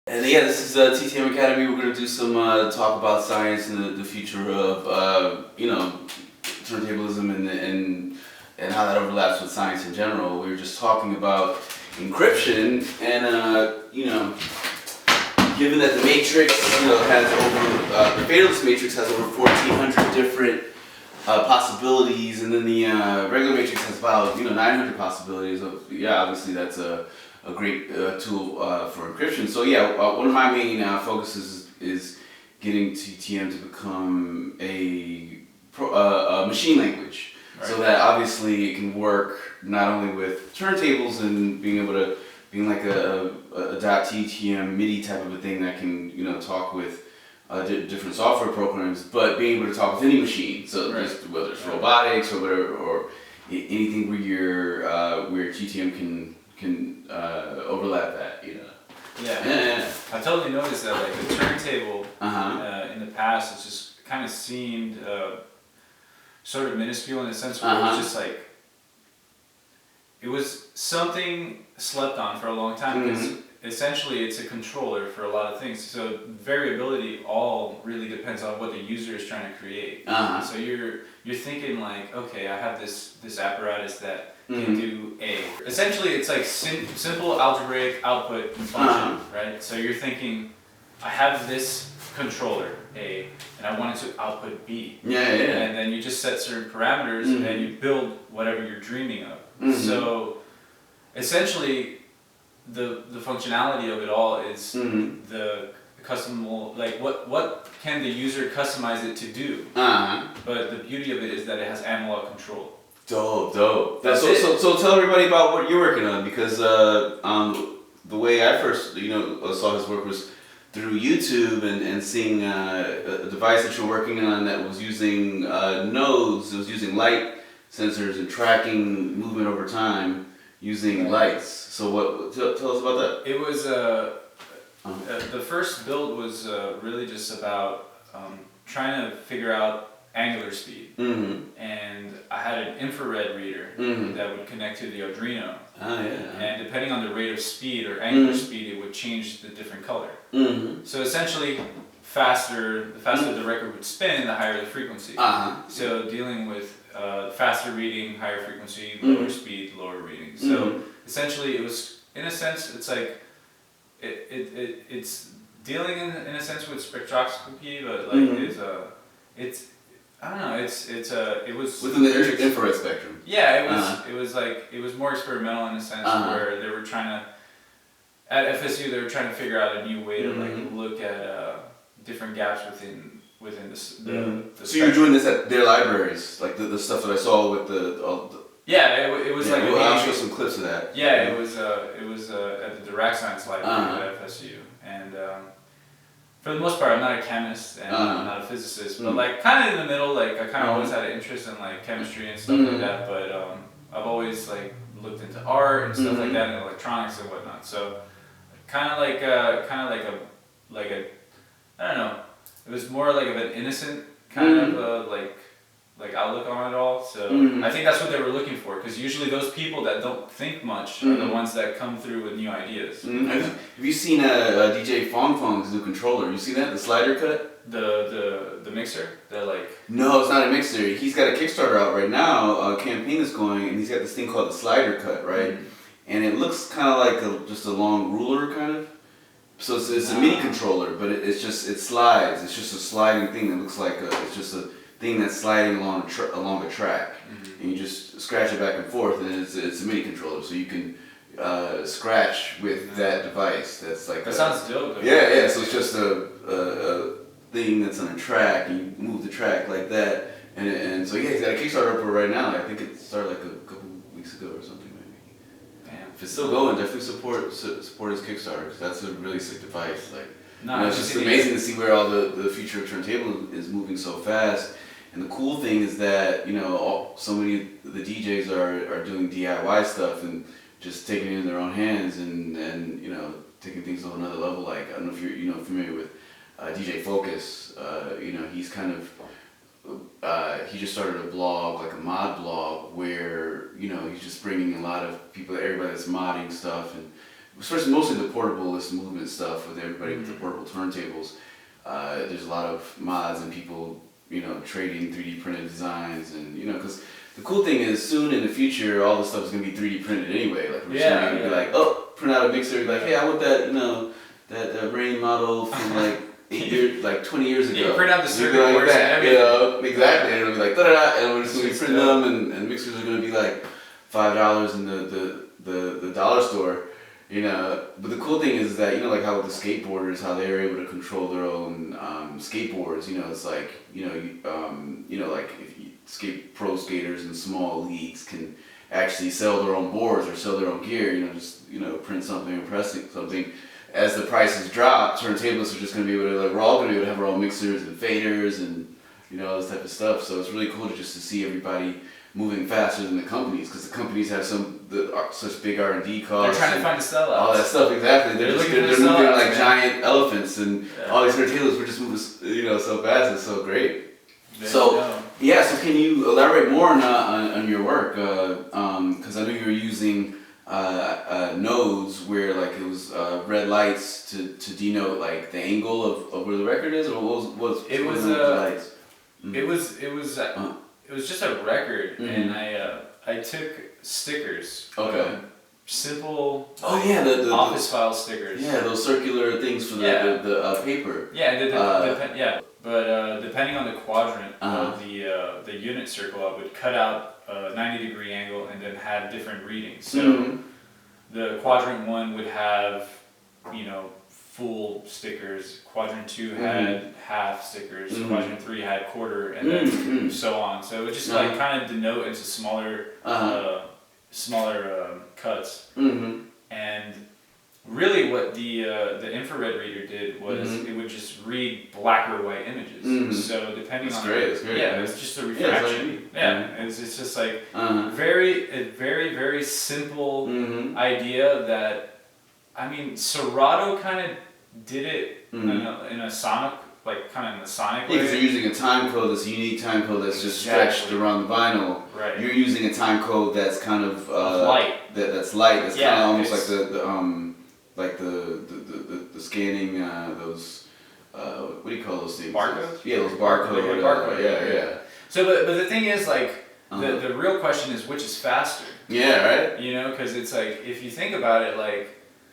And yeah, this is TTM Academy. We're going to do some talk about science and the future of, turntablism and how that overlaps with science in general. We were just talking about encryption and, given that the matrix, has over, the fatalist matrix has over 1,400 different possibilities, and then the regular matrix has about 900 possibilities. Obviously that's a great tool for encryption. So one of my main focuses is getting TTM to become a machine language, right. So that obviously it can work not only with turntables and being like a .ttm MIDI type of a thing that can talk with different software programs, but being able to talk with any machine. So right. Whether it's robotics or whatever, or anything where TTM can overlap that. Yeah. I totally noticed that like the turntable in the past, it just kind of seemed sort of minuscule in a sense where it was just like, it was something slept on for a long time because essentially it's a controller for a lot of things. So variability all really depends on what the user is trying to create. So you're thinking like, okay, I have this apparatus that can do A. Essentially it's like simple algebraic output and function, right? So you're thinking, I have this controller A and I want it to output B. And then you just set certain parameters and you build whatever you're dreaming of. So essentially the functionality of it all is the customable, like what can the user customize it to do. But the beauty of it is that it has analog control. Dope. So tell everybody about what you're working on, because the way I first saw his work was through YouTube and seeing a device that you're working on that was using nodes. It was using light sensors and tracking movement over time using lights. So tell us about that. It was the first build was really just about trying to figure out angular speed, and I had an infra-red reader that would connect to the Arduino, and depending on the rate of speed or angular speed, it would change the different color. So essentially, the faster the record would spin, the higher the frequency. So dealing with faster reading, higher frequency, lower speed, lower reading. So essentially, it was, in a sense, it's like it's dealing in a sense with spectroscopy, but like I don't know. It was within the infrared spectrum. Yeah, it was more experimental in a sense where they were trying to, at FSU they were trying to figure out a new way to like look at different gaps within the So you're doing this at their libraries, like the stuff that I saw with it was like I'll show some clips of that. Yeah, it was at the Rack Science Library at FSU, and for the most part, I'm not a chemist and I'm not a physicist, but like kind of in the middle. Like I kind of always had an interest in like chemistry and stuff like that, but I've always like looked into art and stuff like that and electronics and whatnot. So kind of like a I don't know. It was more like of an innocent kind of like outlook on it all. So I think that's what they were looking for, because usually those people that don't think much are the ones that come through with new ideas. Have you seen DJ Fong's new controller? You see that, the slider cut? The mixer? No, it's not a mixer. He's got a Kickstarter out right now. A campaign is going, and he's got this thing called the slider cut, right? And it looks kind of like just a long ruler, kind of. So it's a MIDI controller, but it slides. It's just a sliding thing that looks like it's just a thing that's sliding along a track, and you just scratch it back and forth, and it's a MIDI controller, so you can scratch with that device. That's like that sounds dope. Though. Yeah. So it's just a thing that's on a track, and you move the track like that, and so he's got a Kickstarter up right now. I think it started like a couple weeks ago or something. If it's still going, definitely support his Kickstarter, because that's a really sick device. It's just amazing to see where all the future of turntable is moving so fast. And the cool thing is that so many of the DJs are doing DIY stuff and just taking it in their own hands and taking things to another level. Like, I don't know if you're familiar with DJ Focus. He's kind of he just started a blog, like a mod blog, where he's just bringing a lot of people, everybody that's modding stuff and especially mostly the portablist movement stuff with everybody with the portable turntables. There's a lot of mods and people, trading 3D printed designs, and because the cool thing is soon in the future all this stuff is gonna be 3D printed anyway. Like we're just gonna be like, oh, print out a mixer, like, hey, I want that, that Rain model from like 20 years ago. You print out the circuit boards and everything. Exactly. And it'll be like da-da-da, and we're just gonna print them, and mixers are gonna be like $5 in the dollar store. But the cool thing is that, like how with the skateboarders, how they were able to control their own skateboards, it's like, like if pro skaters in small leagues can actually sell their own boards or sell their own gear, print something and press something. As the prices drop, turntablists are just going to be able to, we're all going to be able to have our own mixers and faders and, all this type of stuff. So it's really cool to see everybody moving faster than the companies, because the companies have such big R&D costs. They're trying to find the sellouts. All that stuff, exactly. They're moving like giant elephants, and all these turntablists, we're just moving, so fast. It's so great. So can you elaborate more on your work? Because I know you were using nodes where it was red lights to denote the angle of where the record is, or what was it was lights? It was just a record, and I took stickers. Okay. Simple. Oh yeah, the office file stickers. Yeah, those circular things for the paper. Yeah, but depending on the quadrant of the unit circle, I would cut out a 90-degree angle and then have different readings. So the quadrant 1 would have, full stickers. Quadrant 2 had half stickers. Quadrant 3 had quarter, and then so on. So it would just kind of denote into smaller cuts. And really, what the infrared reader did was it would just read black or white images. So depending on that's great. It's just a refraction. It's just like a very very simple idea that, Serato kind of did it in a sonic, kind of in the sonic way. Yeah, because you're using a time code that's a unique time code that's just stretched around the vinyl. Right. You're using a time code that's kind of light. That's light. That's kind of almost like the scanning those what do you call those things? Barcodes? Yeah, those barcodes. Barcode. Yeah. So, but the thing is, the real question is which is faster. Yeah, right. Because it's if you think about it,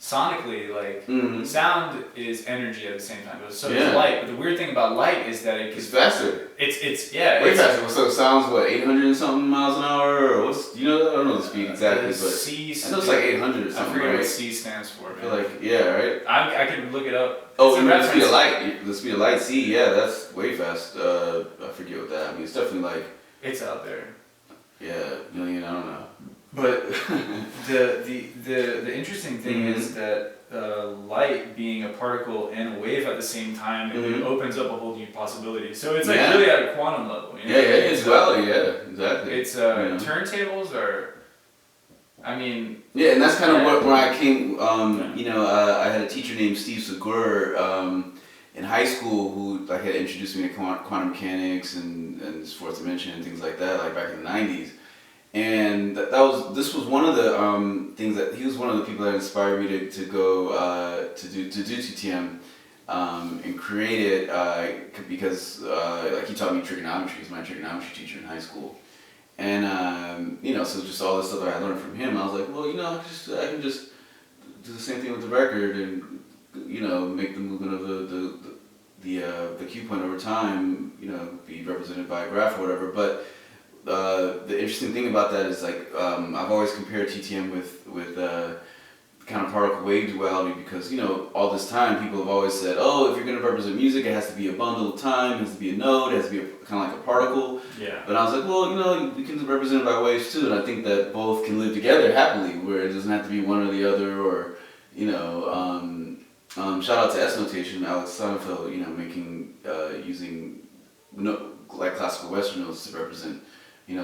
sonically, sound is energy at the same time. So is light. But the weird thing about light is that it's faster. It's way faster. So it sounds 800 and something miles an hour, or what's I don't know the speed exactly, but C. I know it's 800 or something. I forget what C stands for. I feel right. I can look it up. Oh, the speed of light. The speed of light. C. Yeah, that's way fast. I forget what that. It's definitely it's out there. Yeah, million. I don't know. But the interesting thing is that light being a particle and a wave at the same time, it opens up a whole new possibility. So it's really at a quantum level. It's duality. Yeah, exactly. It's turntables are. Yeah, and that's kind of where I came. I had a teacher named Steve Segur in high school who had introduced me to quantum mechanics and fourth dimension and things like that, back in the 90s. And this was one of the things that he was one of the people that inspired me to go to do TTM and create it because he taught me trigonometry. He was my trigonometry teacher in high school, and so just all this stuff that I learned from him, I was like, well, I can just do the same thing with the record and make the movement of the cue point over time be represented by a graph or whatever, but. The interesting thing about that is I've always compared TTM with kind of particle wave duality because all this time people have always said, oh, if you're going to represent music, it has to be a bundle of time, it has to be a node, it has to be kind of like a particle. Yeah. But I was like, well, we can represent it by waves too, and I think that both can live together happily, where it doesn't have to be one or the other, or shout out to S notation, Alex Sonnenfeld, using classical Western notes to represent.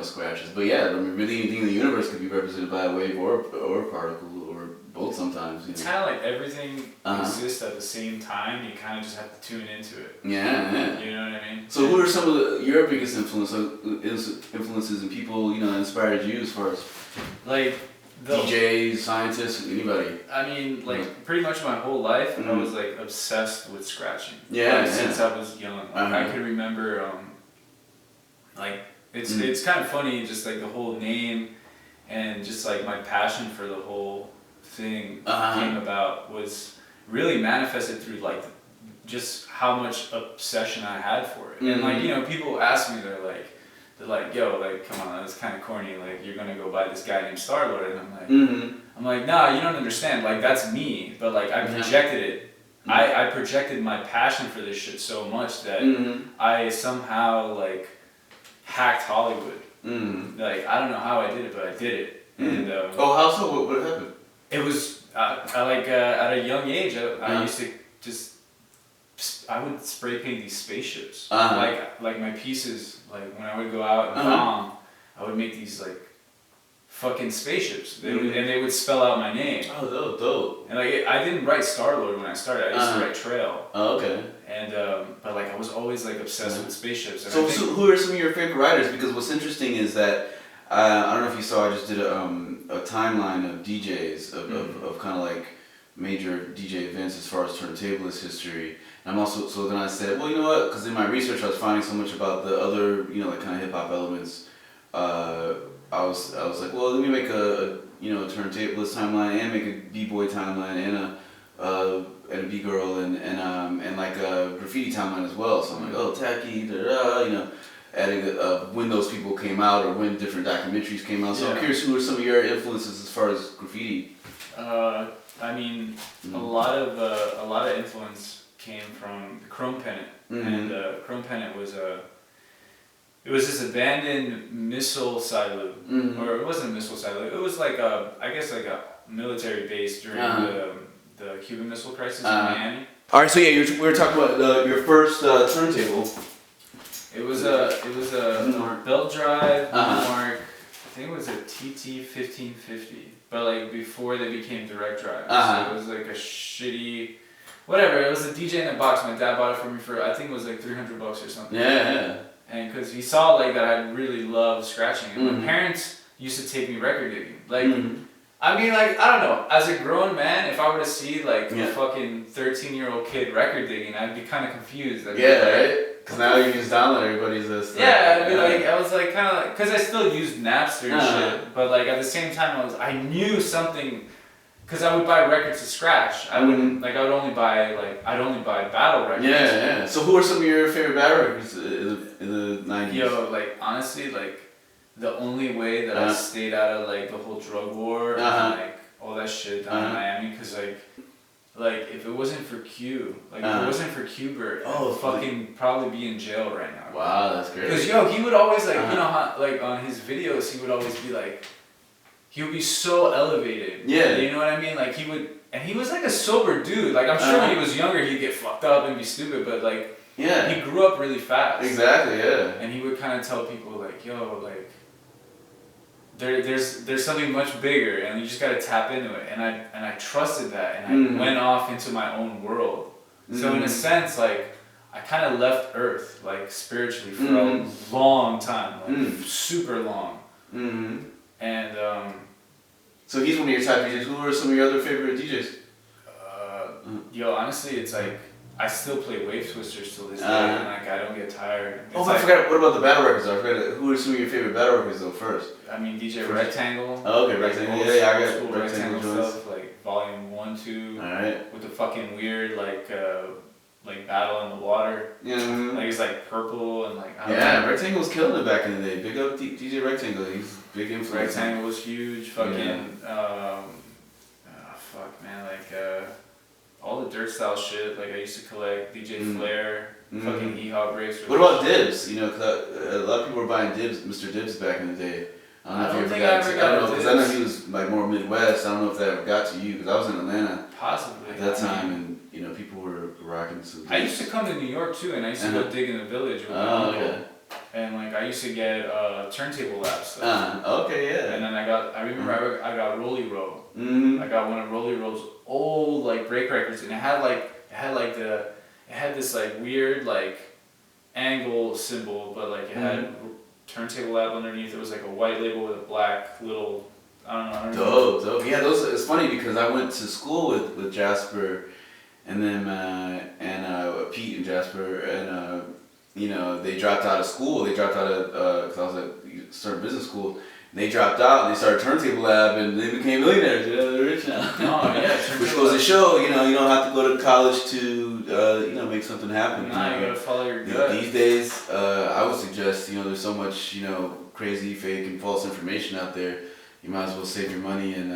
Scratches. But yeah, really anything in the universe could be represented by a wave or a particle or both sometimes. It's kind of like everything exists at the same time. You kind of just have to tune into it. Yeah. You know what I mean? So who are some of your biggest influences and people that inspired you as far as? DJs, scientists, anybody. I mean, like pretty much my whole life, I was like obsessed with scratching. Yeah, like, since I was young. Like, I could remember, like it's kind of funny, just like the whole name, and just like my passion for the whole thing came about was really manifested through like just how much obsession I had for it. And like, you know, people ask me, they're like, yo, like, come on, that's kind of corny. Like, you're gonna go buy this guy named Starlord, and I'm like, nah, you don't understand. Like, that's me, but like, I projected it. I projected my passion for this shit so much that I somehow like hacked Hollywood. Like, I don't know how I did it, but I did it. And how so? What happened? It was I like at a young age. I used to just. I would spray paint these spaceships. Like my pieces, like when I would go out and bomb, I would make these like fucking spaceships. And they would spell out my name. Oh, dope. And like I didn't write Starlord when I started. I used to write Trail. Oh, okay. And but like I was always like obsessed with spaceships. And so who are some of your favorite writers? Because what's interesting is that I don't know if you saw. I just did a timeline of DJs of kind of like major DJ events as far as turntablist history. And I'm also, so then I said, well, you know what, because in my research I was finding so much about the other, you know, like kind of hip hop elements. I was like, well, let me make a turntablist timeline and make a b-boy timeline and a b-girl and like a graffiti timeline as well. So I'm like, oh, tacky, you know, adding when those people came out or when different documentaries came out. So I'm curious, who are some of your influences as far as graffiti? I mean, a lot of influence came from the Chrome Pennant, and Chrome Pennant was this abandoned missile silo, or it wasn't a missile silo. It was like I guess like a military base during the Cuban Missile Crisis in Miami. All right, so yeah, we were talking about your first turntable. It was a belt drive Mark. I think it was a TT 1550, but like before they became direct drives. So it was like a shitty. Whatever, it was a DJ in a box. My dad bought it for me for, I think it was like $300 or something. Yeah. And because he saw like that I really loved scratching. And my parents used to take me record digging. Like, I mean, like, I don't know. As a grown man, if I were to see like a fucking 13-year-old kid record digging, I'd be kind of confused. I'd right? Because now you just download everybody's stuff. Yeah, I'd be like, I was like kind of like, because I still used Napster and shit. But like at the same time, I knew something. Because I would buy records to scratch. I wouldn't, like, I'd only buy battle records. Yeah. So who are some of your favorite battle records in the 90s? Yo, like, honestly, like, the only way that I stayed out of, like, the whole drug war and, like, all that shit down in Miami, because, like, if it wasn't for Q, like, if it wasn't for Q-Bert, I'd fucking probably be in jail right now. Wow, that's great. Because, yo, he would always, like, you know, how, like, on his videos, he would always be, like, he would be so elevated. Yeah. You know what I mean? Like he was like a sober dude. Like I'm sure when he was younger he'd get fucked up and be stupid, but like he grew up really fast. Exactly, yeah. And he would kind of tell people like, yo, like there's something much bigger and you just gotta tap into it. And I trusted that and I went off into my own world. So in a sense, like I kind of left Earth like spiritually for a long time, like super long. And so he's one of your top DJs. Who are some of your other favorite DJs? Yo, honestly, it's like I still play Wave Twisters till this day, and like I don't get tired. I forgot. What about the battle records? I forgot. Who are some of your favorite battle records though? First. I mean DJ Rectangle. Oh, okay, Rectangle. Yeah, I got Rectangle stuff like Volume 1, 2. All right. With the fucking weird like battle in the water. Like it's like purple and like. Rectangle was killing it back in the day. Big up DJ Rectangle. He's big influence. Rectangle was huge. Fucking fuck man, like all the dirt style shit. Like I used to collect DJ Flair, fucking hee-haw breaks. What about Dibs? You know, cause a lot of people were buying Dibs, Mr. Dibs back in the day. I don't think I ever got Dibs. Because I know he was like more Midwest. I don't know if that ever got to you because I was in Atlanta. Possibly. At that time, and you know, people were rocking some. I used to come to New York too, and I used to go dig in the village with my uncle. And like I used to get turntable lap stuff. Okay, yeah. And then I remember I got Rolly Roll. I got one of Rolly Roll's old like break records, and it had this like weird like angle symbol, but like it had turntable lab underneath. It was like a white label with a black little I don't know. Dope. Yeah, it's funny because I went to school with Jasper and then Pete and Jasper, and you know, they dropped out of school. They dropped out of because I was at started business school. And they dropped out and they started Turntable Lab and they became millionaires. You know, they're rich now. Oh yeah, which goes to show, you know, you don't have to go to college to you know, make something happen. Nah, you gotta follow your gut. These days, I would suggest, you know, there's so much, you know, crazy, fake, and false information out there. You might as well save your money and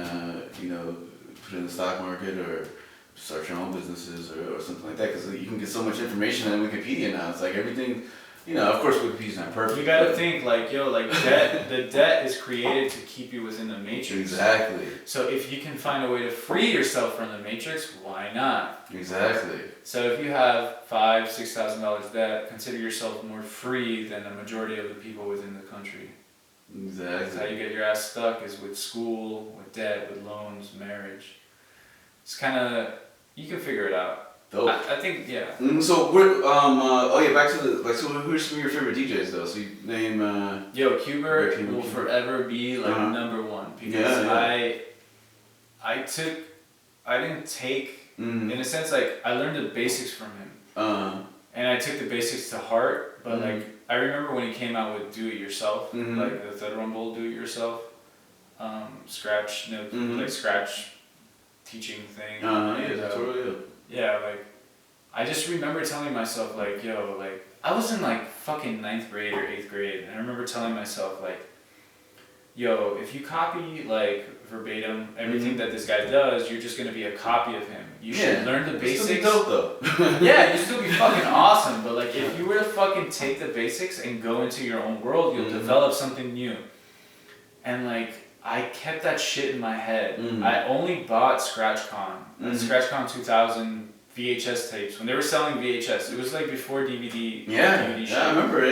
you know, put it in the stock market or start your own businesses or something like that, because you can get so much information on Wikipedia now. It's like everything, you know, of course Wikipedia's not perfect. You gotta think like, yo, like the debt is created to keep you within the matrix. Exactly. So if you can find a way to free yourself from the matrix, why not? Exactly. So if you have $5,000-$6,000 debt, consider yourself more free than the majority of the people within the country. Exactly. That's how you get your ass stuck, is with school, with debt, with loans, marriage. It's kind of, you can figure it out. Dope. I think, yeah. So we're oh yeah, back to the like. So who's some of your favorite DJs though? So you name. Yo, Qbert will forever be like number one, because I didn't take in a sense, like I learned the basics from him, and I took the basics to heart. But like I remember when he came out with Do It Yourself, like the Third Rumble Do It Yourself, scratch like scratch teaching thing. Yeah, like, I just remember telling myself, like, yo, like, I was in, like, fucking 9th grade or 8th grade, and I remember telling myself, like, yo, if you copy, like, verbatim everything that this guy does, you're just gonna be a copy of him. You should learn the basics. Still be dope, though. Yeah, you'd still be fucking awesome, but, like, if you were to fucking take the basics and go into your own world, you'll develop something new. And, like, I kept that shit in my head. I only bought ScratchCon, ScratchCon 2000 VHS tapes, when they were selling VHS. It was like before DVD. DVD shit. I remember,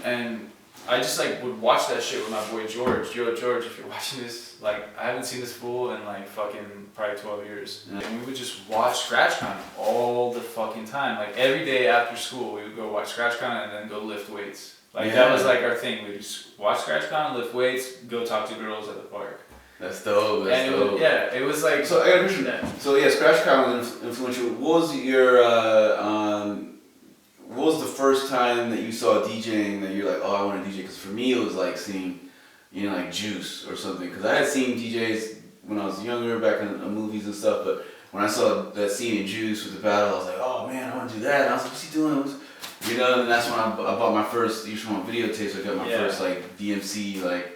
And I just like would watch that shit with my boy George. Yo, George, if you're watching this, like I haven't seen this fool in like fucking probably 12 years. And we would just watch ScratchCon all the fucking time. Like every day after school, we would go watch ScratchCon and then go lift weights. Like that was like our thing. We'd just watch ScratchCon, lift weights, go talk to girls at the park. That's dope. That's dope. It was like. So I got a question. So yeah, ScratchCon was influential. What was your what was the first time that you saw DJing that you're like, oh, I want to DJ? Because for me, it was like seeing, you know, like Juice or something. Because I had seen DJs when I was younger, back in movies and stuff. But when I saw that scene in Juice with the battle, I was like, oh man, I want to do that. And I was like, what's he doing? You know, and that's when I bought my first. You should want videotapes. I got my first like DMC like.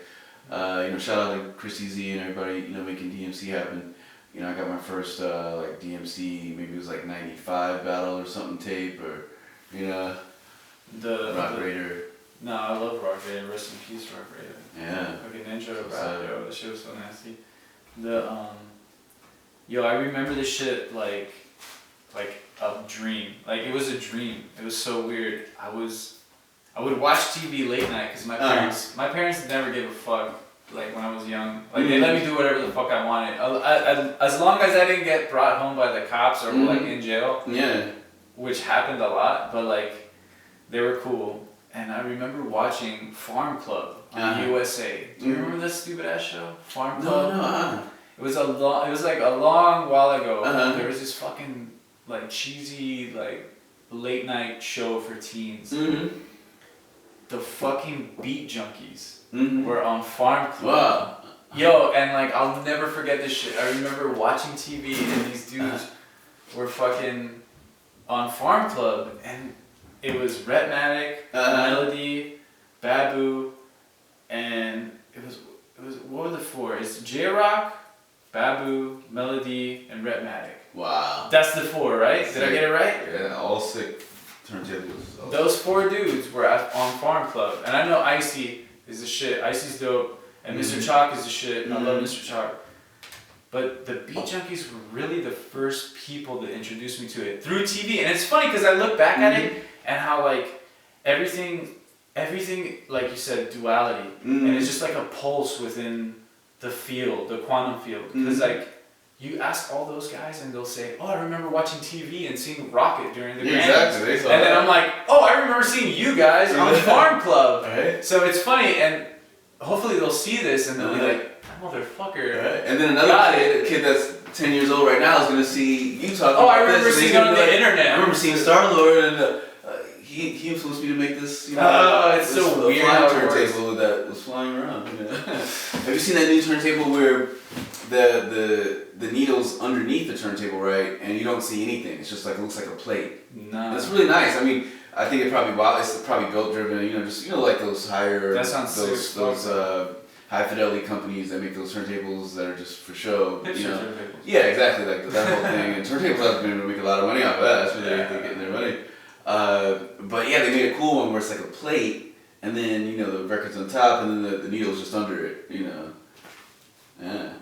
You know, shout out to Christy Z and everybody, you know, making DMC happen. You know, I got my first like DMC, maybe it was like 95 battle or something tape, or you know, Rock Raider. No, I love Rock Raider. Rest in peace, Rock Raider. Yeah. Fucking intro to rap, yo. That shit was so nasty. Yo, I remember this shit like a dream. Like it was a dream. It was so weird. I would watch TV late night because my parents never gave a fuck. Like when I was young, like they let me do whatever the fuck I wanted. As long as I didn't get brought home by the cops or like in jail. Yeah. Which happened a lot, but like they were cool. And I remember watching Farm Club on USA. Do you remember this stupid ass show, Farm Club? No. It was like a long while ago. There was this fucking like cheesy like late night show for teens. The fucking Beat Junkies were on Farm Club. Wow. Yo, and like I'll never forget this shit. I remember watching TV and these dudes were fucking on Farm Club, and it was Rhetmatic, Melody, Babu, and it was what were the four? It's J-Rock, Babu, Melody, and Rhetmatic. Wow. That's the four, right? Did I get it right? Yeah, all sick. Turntables. Those four dudes were on Farm Club, and I know Icy is the shit. Icy's dope, and Mr. Chalk is the shit. I love Mr. Chalk. But the Beat Junkies were really the first people that introduced me to it through TV, and it's funny because I look back at it and how like everything like you said, duality, and it's just like a pulse within the field, the quantum field, because like. You ask all those guys and they'll say, oh, I remember watching TV and seeing Rocket during the Grammys. Exactly. And then I'm like, oh, I remember seeing you guys on Farm Club. Right. So it's funny, and hopefully they'll see this and they'll be like, I motherfucker. Right. And then another kid that's 10 years old right now is gonna see you talking about I remember this. seeing it on the internet. I remember seeing Starlord and he influenced me to make this. You know, it's so weird. Flying turntable that was flying around. You know? Have you seen that new turntable where the needle's underneath the turntable, right? And you don't see anything. It's just like, it looks like a plate. No. It's really nice. I mean, I think it's probably belt driven. You know, just like those higher those high fidelity companies that make those turntables that are just for show. You know? Turntables. Yeah, exactly. Like that whole thing. And turntables have been able to make a lot of money off of that. That's where they're getting their money. But yeah, they made a cool one where it's like a plate, and then the record's on top, and then the needle's just under it. You know. Yeah.